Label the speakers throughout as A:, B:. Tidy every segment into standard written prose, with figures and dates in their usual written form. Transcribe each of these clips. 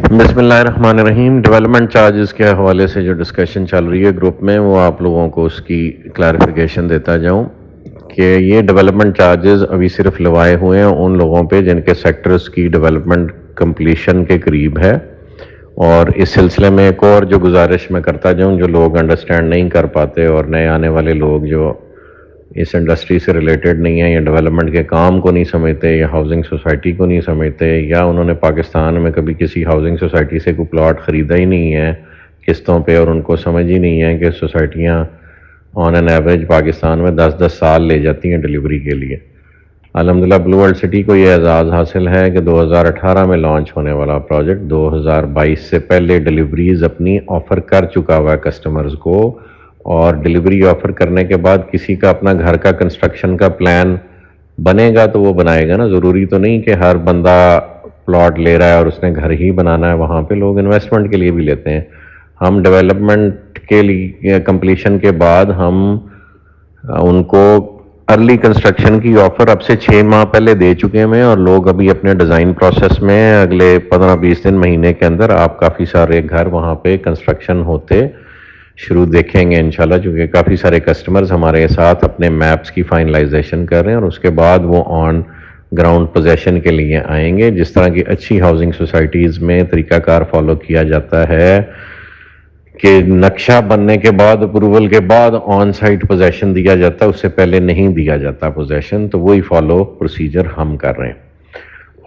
A: بسم اللہ الرحمن الرحیم۔ ڈیولپمنٹ چارجز کے حوالے سے جو ڈسکشن چل رہی ہے گروپ میں، وہ آپ لوگوں کو اس کی کلیریفیکیشن دیتا جاؤں کہ یہ ڈیولپمنٹ چارجز ابھی صرف لوائے ہوئے ہیں ان لوگوں پہ جن کے سیکٹرز کی ڈیولپمنٹ کمپلیشن کے قریب ہے۔ اور اس سلسلے میں ایک اور جو گزارش میں کرتا جاؤں، جو لوگ انڈرسٹینڈ نہیں کر پاتے اور نئے آنے والے لوگ جو اس انڈسٹری سے ریلیٹڈ نہیں ہیں یا ڈیولپمنٹ کے کام کو نہیں سمجھتے یا ہاؤسنگ سوسائٹی کو نہیں سمجھتے، یا انہوں نے پاکستان میں کبھی کسی ہاؤسنگ سوسائٹی سے کوئی پلاٹ خریدا ہی نہیں ہے قسطوں پہ، اور ان کو سمجھ ہی نہیں ہے کہ سوسائٹیاں آن این ایوریج پاکستان میں 10 سال لے جاتی ہیں ڈیلیوری کے لیے۔ الحمدللہ بلو ورلڈ سٹی کو یہ اعزاز حاصل ہے کہ 2018 میں لانچ ہونے والا پروجیکٹ 2022 سے پہلے ڈیلیوریز اپنی آفر کر چکا ہوا ہے کسٹمرز کو، اور ڈیلیوری آفر کرنے کے بعد کسی کا اپنا گھر کا کنسٹرکشن کا پلان بنے گا تو وہ بنائے گا نا۔ ضروری تو نہیں کہ ہر بندہ پلاٹ لے رہا ہے اور اس نے گھر ہی بنانا ہے، وہاں پہ لوگ انویسٹمنٹ کے لیے بھی لیتے ہیں۔ ہم ڈیولپمنٹ کے لیے کمپلیشن کے بعد ہم ان کو ارلی کنسٹرکشن کی آفر اب سے 6 ماہ پہلے دے چکے ہیں، اور لوگ ابھی اپنے ڈیزائن پروسیس میں اگلے 15-20 دن مہینے کے اندر آپ کافی سارے گھر وہاں پہ کنسٹرکشن ہوتے شروع دیکھیں گے انشاءاللہ، چونکہ کافی سارے کسٹمرز ہمارے ساتھ اپنے میپس کی فائنلائزیشن کر رہے ہیں، اور اس کے بعد وہ آن گراؤنڈ پوزیشن کے لیے آئیں گے۔ جس طرح کی اچھی ہاؤسنگ سوسائٹیز میں طریقہ کار فالو کیا جاتا ہے کہ نقشہ بننے کے بعد اپروول کے بعد آن سائٹ پوزیشن دیا جاتا ہے، اس سے پہلے نہیں دیا جاتا پوزیشن، تو وہی فالو پروسیجر ہم کر رہے ہیں۔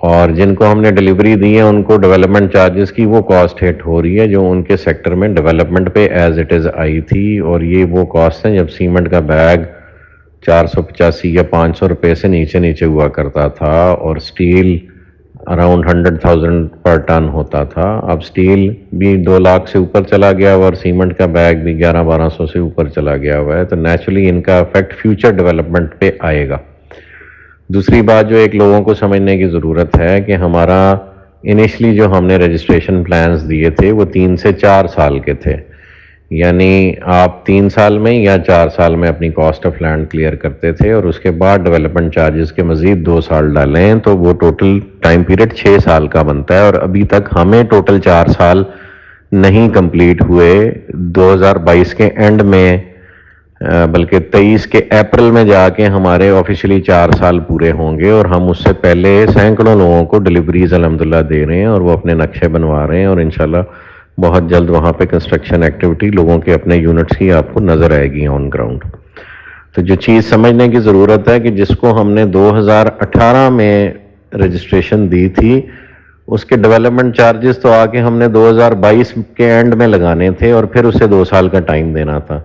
A: اور جن کو ہم نے ڈیلیوری دی ہے ان کو ڈیولپمنٹ چارجز کی وہ کاسٹ ہٹ ہو رہی ہے جو ان کے سیکٹر میں ڈیولپمنٹ پہ ایز اٹ از آئی تھی، اور یہ وہ کاسٹ ہیں جب سیمنٹ کا بیگ 485 یا 500 روپے سے نیچے ہوا کرتا تھا، اور سٹیل اراؤنڈ 100,000 پر ٹن ہوتا تھا۔ اب سٹیل بھی 2 لاکھ سے اوپر چلا گیا ہوا اور سیمنٹ کا بیگ بھی 1100-1200 سے اوپر چلا گیا ہوا ہے، تو نیچرلی ان کا افیکٹ فیوچر ڈیولپمنٹ پہ آئے گا۔ دوسری بات جو ایک لوگوں کو سمجھنے کی ضرورت ہے کہ ہمارا انیشلی جو ہم نے رجسٹریشن پلانز دیے تھے وہ 3 سے 4 سال کے تھے، یعنی آپ 3 سال میں یا 4 سال میں اپنی کاسٹ آف لینڈ کلیئر کرتے تھے، اور اس کے بعد ڈیولپمنٹ چارجز کے مزید 2 سال ڈالیں تو وہ ٹوٹل ٹائم پیریڈ 6 سال کا بنتا ہے، اور ابھی تک ہمیں ٹوٹل 4 سال نہیں کمپلیٹ ہوئے۔ 2022 کے اینڈ میں بلکہ 23 کے اپریل میں جا کے ہمارے آفیشلی 4 سال پورے ہوں گے، اور ہم اس سے پہلے سینکڑوں لوگوں کو ڈیلیوریز الحمدللہ دے رہے ہیں، اور وہ اپنے نقشے بنوا رہے ہیں، اور انشاءاللہ بہت جلد وہاں پہ کنسٹرکشن ایکٹیویٹی لوگوں کے اپنے یونٹس کی آپ کو نظر آئے گی آن گراؤنڈ۔ تو جو چیز سمجھنے کی ضرورت ہے کہ جس کو ہم نے 2018 میں رجسٹریشن دی تھی اس کے ڈیولپمنٹ چارجز تو آ کے ہم نے 2022 کے اینڈ میں لگانے تھے، اور پھر اسے 2 سال کا ٹائم دینا تھا۔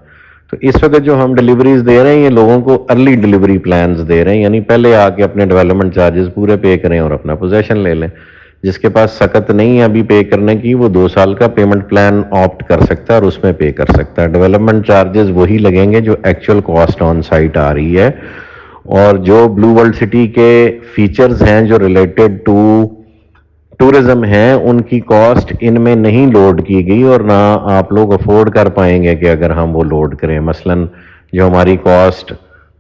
A: تو اس وقت جو ہم ڈیلیوریز دے رہے ہیں یہ لوگوں کو ارلی ڈیلیوری پلانز دے رہے ہیں، یعنی پہلے آ کے اپنے ڈیولپمنٹ چارجز پورے پے کریں اور اپنا پوزیشن لے لیں۔ جس کے پاس سخت نہیں ہے ابھی پے کرنے کی، وہ 2 سال کا پیمنٹ پلان آپٹ کر سکتا ہے اور اس میں پے کر سکتا ہے۔ ڈیولپمنٹ چارجز وہی لگیں گے جو ایکچوئل کاسٹ آن سائٹ آ رہی ہے، اور جو بلو ورلڈ سٹی کے فیچرز ہیں جو ریلیٹڈ ٹو ٹورزم ہیں ان کی کاسٹ ان میں نہیں لوڈ کی گئی، اور نہ آپ لوگ افورڈ کر پائیں گے کہ اگر ہم وہ لوڈ کریں۔ مثلاً جو ہماری کاسٹ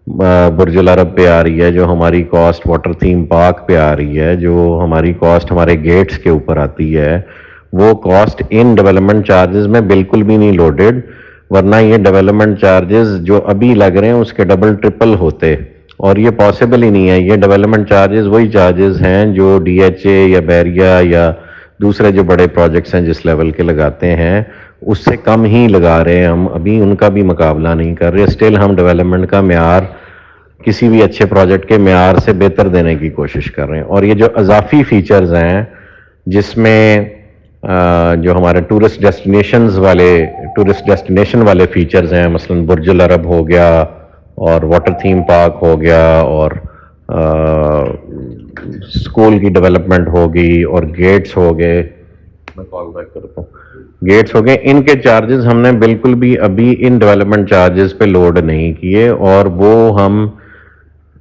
A: برج العرب پہ آ رہی ہے، جو ہماری کاسٹ واٹر تھیم پارک پہ آ رہی ہے، جو ہماری کاسٹ ہمارے گیٹس کے اوپر آتی ہے، وہ کاسٹ ان ڈیولپمنٹ چارجز میں بالکل بھی نہیں لوڈڈ، ورنہ یہ ڈیولپمنٹ چارجز جو ابھی لگ رہے ہیں اس کے ڈبل ٹرپل ہوتے، اور یہ پاسبل ہی نہیں ہے۔ یہ ڈیولپمنٹ چارجز وہی چارجز ہیں جو ڈی ایچ اے یا بیریا یا دوسرے جو بڑے پروجیکٹس ہیں جس لیول کے لگاتے ہیں اس سے کم ہی لگا رہے ہیں، ہم ابھی ان کا بھی مقابلہ نہیں کر رہے۔ اسٹل ہم ڈیولپمنٹ کا معیار کسی بھی اچھے پروجیکٹ کے معیار سے بہتر دینے کی کوشش کر رہے ہیں۔ اور یہ جو اضافی فیچرز ہیں جس میں جو ہمارے ٹورسٹ ڈیسٹینیشن والے فیچرز ہیں، مثلاً برج العرب ہو گیا اور واٹر تھیم پارک ہو گیا، اور اسکول کی ڈیولپمنٹ ہوگی، اور گیٹس ہو گئے، میں کال بیک کرتا ہوں، گیٹس ہو گئے، ان کے چارجز ہم نے بالکل بھی ابھی ان ڈیولپمنٹ چارجز پہ لوڈ نہیں کیے، اور وہ ہم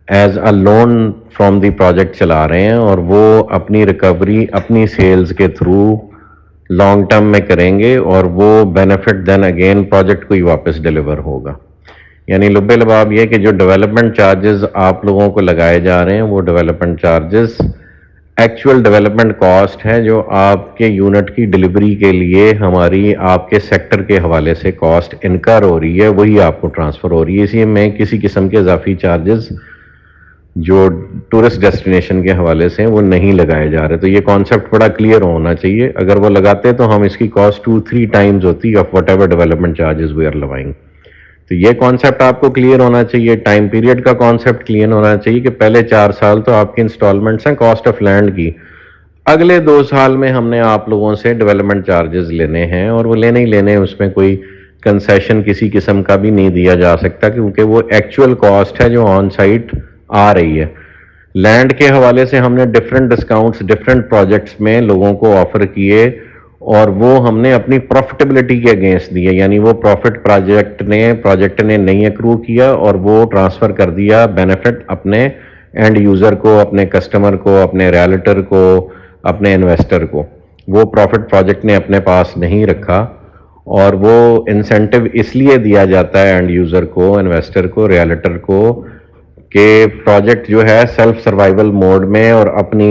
A: as a loan from the project چلا رہے ہیں، اور وہ اپنی ریکوری اپنی سیلز کے تھرو لانگ ٹرم میں کریں گے، اور وہ بینیفٹ دین اگین پروجیکٹ کو ہی واپس ڈیلیور ہوگا۔ یعنی لب لباب یہ کہ جو ڈیولپمنٹ چارجز آپ لوگوں کو لگائے جا رہے ہیں وہ development charges actual development cost ہے جو آپ کے یونٹ کی ڈلیوری کے لیے ہماری آپ کے سیکٹر کے حوالے سے کاسٹ انکر ہو رہی ہے، وہی آپ کو ٹرانسفر ہو رہی ہے. اس لیے میں کسی قسم کے اضافی چارجز جو ٹورسٹ ڈیسٹینیشن کے حوالے سے وہ نہیں لگائے جا رہے. تو یہ کانسیپٹ بڑا کلیئر ہونا چاہیے. اگر وہ لگاتے تو ہم اس کی کاسٹ 2-3 ٹائمز ہوتی of whatever development charges we are levying. تو یہ کانسیپٹ آپ کو کلیئر ہونا چاہیے. ٹائم پیریڈ کا کانسیپٹ کلیئر ہونا چاہیے کہ پہلے 4 سال تو آپ کی انسٹالمنٹس ہیں کاسٹ آف لینڈ کی، اگلے 2 سال میں ہم نے آپ لوگوں سے ڈیولپمنٹ چارجز لینے ہیں، اور وہ لینے ہی لینے، اس میں کوئی کنسیشن کسی قسم کا بھی نہیں دیا جا سکتا، کیونکہ وہ ایکچوئل کاسٹ ہے جو آن سائٹ آ رہی ہے. لینڈ کے حوالے سے ہم نے ڈفرینٹ ڈسکاؤنٹس ڈفرینٹ پروجیکٹس میں لوگوں کو آفر کیے، اور وہ ہم نے اپنی پروفٹیبلٹی کے اگینسٹ دیے، یعنی وہ پروفٹ پروجیکٹ نے نہیں اکرو کیا اور وہ ٹرانسفر کر دیا بینیفٹ اپنے اینڈ یوزر کو، اپنے کسٹمر کو، اپنے ریالٹر کو، اپنے انویسٹر کو. وہ پروفٹ پروجیکٹ نے اپنے پاس نہیں رکھا، اور وہ انسینٹو اس لیے دیا جاتا ہے اینڈ یوزر کو، انویسٹر کو، ریالٹر کو، کہ پروجیکٹ جو ہے سیلف سروائیول موڈ میں اور اپنی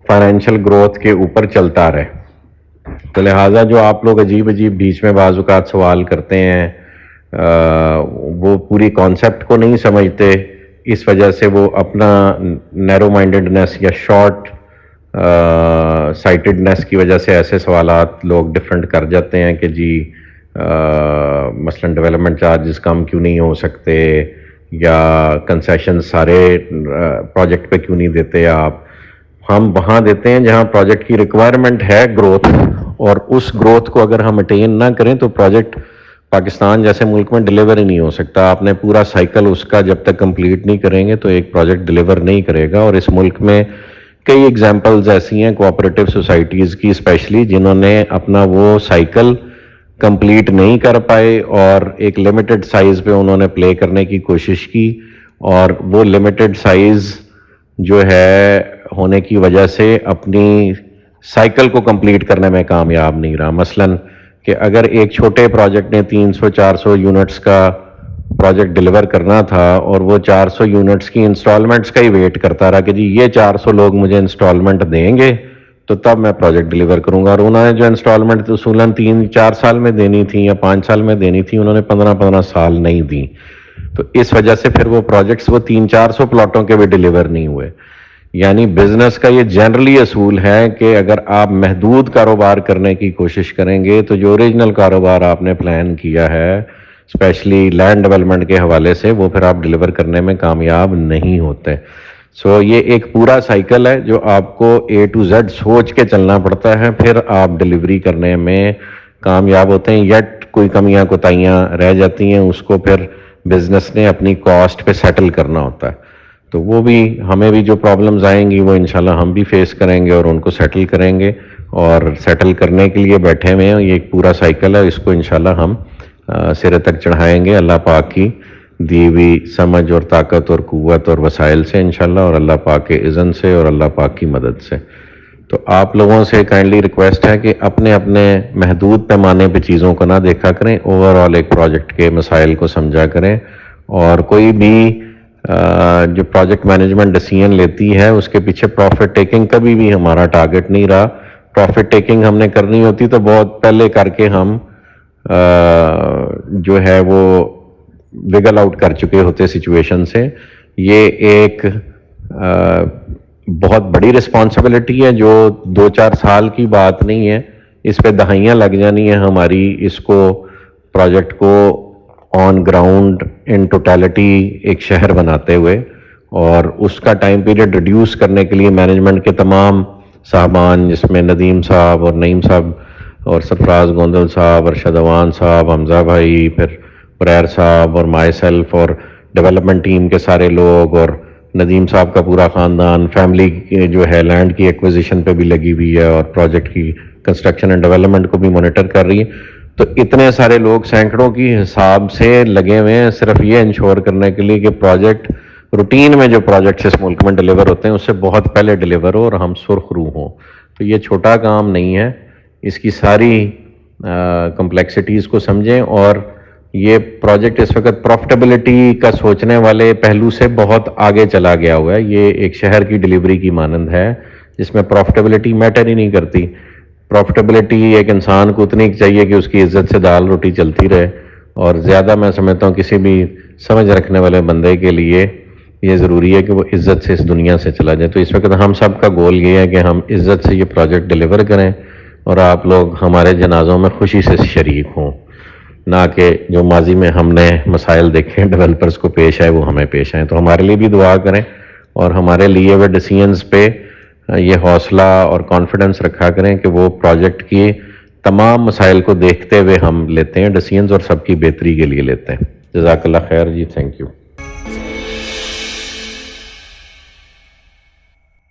A: فائنینشیل گروتھ کے اوپر چلتا رہے. تو لہٰذا جو آپ لوگ عجیب بیچ میں بعض اوقات سوال کرتے ہیں، وہ پوری کانسیپٹ کو نہیں سمجھتے، اس وجہ سے وہ اپنا نیرو مائنڈڈنیس یا شارٹ سائٹڈنیس کی وجہ سے ایسے سوالات لوگ ڈفرینٹ کر جاتے ہیں کہ جی مثلا ڈیولپمنٹ چارجز کم کیوں نہیں ہو سکتے، یا کنسیشن سارے پروجیکٹ پہ کیوں نہیں دیتے آپ. ہم وہاں دیتے ہیں جہاں پروجیکٹ کی ریکوائرمنٹ ہے گروتھ، اور اس گروتھ کو اگر ہم اٹین نہ کریں تو پروجیکٹ پاکستان جیسے ملک میں ڈیلیور ہی نہیں ہو سکتا. آپ نے پورا سائیکل اس کا جب تک کمپلیٹ نہیں کریں گے تو ایک پروجیکٹ ڈیلیور نہیں کرے گا. اور اس ملک میں کئی ایگزامپلز ایسی ہیں کوآپریٹو سوسائٹیز کی اسپیشلی، جنہوں نے اپنا وہ سائیکل کمپلیٹ نہیں کر پائے اور ایک لمیٹڈ سائز پہ انہوں نے پلے کرنے کی کوشش کی، اور وہ لمیٹڈ سائز جو ہے ہونے کی وجہ سے اپنی سائیکل کو کمپلیٹ کرنے میں کامیاب نہیں رہا. مثلاً کہ اگر ایک چھوٹے پروجیکٹ نے 300-400 یونٹس کا پروجیکٹ ڈیلیور کرنا تھا، اور وہ 400 یونٹس کی انسٹالمنٹس کا ہی ویٹ کرتا رہا کہ جی یہ 400 لوگ مجھے انسٹالمنٹ دیں گے تو تب میں پروجیکٹ ڈیلیور کروں گا، اور انہوں نے جو انسٹالمنٹ اصولاً 3-4 سال میں دینی تھی یا 5 سال میں دینی تھی، انہوں نے 15 سال نہیں دی. تو اس وجہ سے پھر وہ پروجیکٹس وہ 300-400 پلاٹوں کے بھی ڈیلیور نہیں ہوئے. یعنی بزنس کا یہ جنرلی اصول ہے کہ اگر آپ محدود کاروبار کرنے کی کوشش کریں گے تو جو اوریجنل کاروبار آپ نے پلان کیا ہے اسپیشلی لینڈ ڈیولپمنٹ کے حوالے سے، وہ پھر آپ ڈیلیور کرنے میں کامیاب نہیں ہوتے. سو یہ ایک پورا سائیکل ہے جو آپ کو A to Z سوچ کے چلنا پڑتا ہے، پھر آپ ڈیلیوری کرنے میں کامیاب ہوتے ہیں. یٹ کوئی کمیاں کوتاہیاں رہ جاتی ہیں، اس کو پھر بزنس نے اپنی کاسٹ پہ سیٹل کرنا ہوتا ہے. تو وہ بھی ہمیں بھی جو پرابلمز آئیں گی وہ انشاءاللہ ہم بھی فیس کریں گے اور ان کو سیٹل کریں گے، اور سیٹل کرنے کے لیے بیٹھے ہوئے ہیں. یہ ایک پورا سائیکل ہے، اس کو انشاءاللہ ہم سرے تک چڑھائیں گے اللہ پاک کی دی ہوئی سمجھ اور طاقت اور قوت اور وسائل سے انشاءاللہ، اور اللہ پاک کے اذن سے اور اللہ پاک کی مدد سے. تو آپ لوگوں سے کائنڈلی ریکویسٹ ہے کہ اپنے اپنے محدود پیمانے پہ چیزوں کو نہ دیکھا کریں، اوور آل ایک پروجیکٹ کے مسائل کو سمجھا کریں، اور کوئی بھی جو پروجیکٹ مینجمنٹ ڈیسیژن لیتی ہے اس کے پیچھے پروفٹ ٹیکنگ کبھی بھی ہمارا ٹارگٹ نہیں رہا. پروفٹ ٹیکنگ ہم نے کرنی ہوتی تو بہت پہلے کر کے ہم جو ہے وہ وگل آؤٹ کر چکے ہوتے سچویشن سے. یہ ایک بہت بڑی رسپانسبلٹی ہے جو 2-4 سال کی بات نہیں ہے، اس پہ دہائیاں لگ جانی ہیں ہماری اس کو پروجیکٹ کو آن گراؤنڈ ان ٹوٹیلٹی ایک شہر بناتے ہوئے، اور اس کا ٹائم پیریڈ ریڈیوس کرنے کے لیے مینجمنٹ کے تمام صاحبان، جس میں ندیم صاحب اور نعیم صاحب اور سرفراز گوندل صاحب، ارشد اوان صاحب، حمزہ بھائی، پھر پریر صاحب اور مائی سیلف اور ڈیولپمنٹ ٹیم کے سارے لوگ، اور ندیم صاحب کا پورا خاندان، فیملی جو ہے لینڈ کی ایکوزیشن پہ بھی لگی ہوئی ہے اور پروجیکٹ کی کنسٹرکشن اینڈ ڈیولپمنٹ کو بھی مانیٹر کر رہی ہے. تو اتنے سارے لوگ سینکڑوں کی حساب سے لگے ہوئے ہیں صرف یہ انشور کرنے کے لیے کہ پروجیکٹ روٹین میں جو پروجیکٹس اس ملک میں ڈیلیور ہوتے ہیں اس سے بہت پہلے ڈیلیور ہو اور ہم سرخ روح ہوں. تو یہ چھوٹا کام نہیں ہے، اس کی ساری کمپلیکسٹیز کو سمجھیں. اور یہ پروجیکٹ اس وقت پروفٹیبلٹی کا سوچنے والے پہلو سے بہت آگے چلا گیا ہوا ہے. یہ ایک شہر کی ڈیلیوری کی مانند ہے جس میں پروفٹیبلٹی میٹر ہی نہیں کرتی. پروفٹیبلٹی ایک انسان کو اتنی چاہیے کہ اس کی عزت سے دال روٹی چلتی رہے, اور زیادہ میں سمجھتا ہوں کسی بھی سمجھ رکھنے والے بندے کے لیے یہ ضروری ہے کہ وہ عزت سے اس دنیا سے چلا جائے. تو اس وقت ہم سب کا گول یہ ہے کہ ہم عزت سے یہ پروجیکٹ ڈیلیور کریں اور آپ لوگ ہمارے جنازوں میں خوشی سے شریک ہوں, نہ کہ جو ماضی میں ہم نے مسائل دیکھے ڈیولپرز کو پیش آئے وہ ہمیں پیش آئیں. تو ہمارے لیے بھی دعا کریں اور ہمارے لیے وہ ڈیسیژنز پہ یہ حوصلہ اور کانفیڈنس رکھا کریں کہ وہ پروجیکٹ کی تمام مسائل کو دیکھتے ہوئے ہم لیتے ہیں ڈیسیژنز, اور سب کی بہتری کے لیے لیتے ہیں. جزاک اللہ خیر جی, تھینک یو.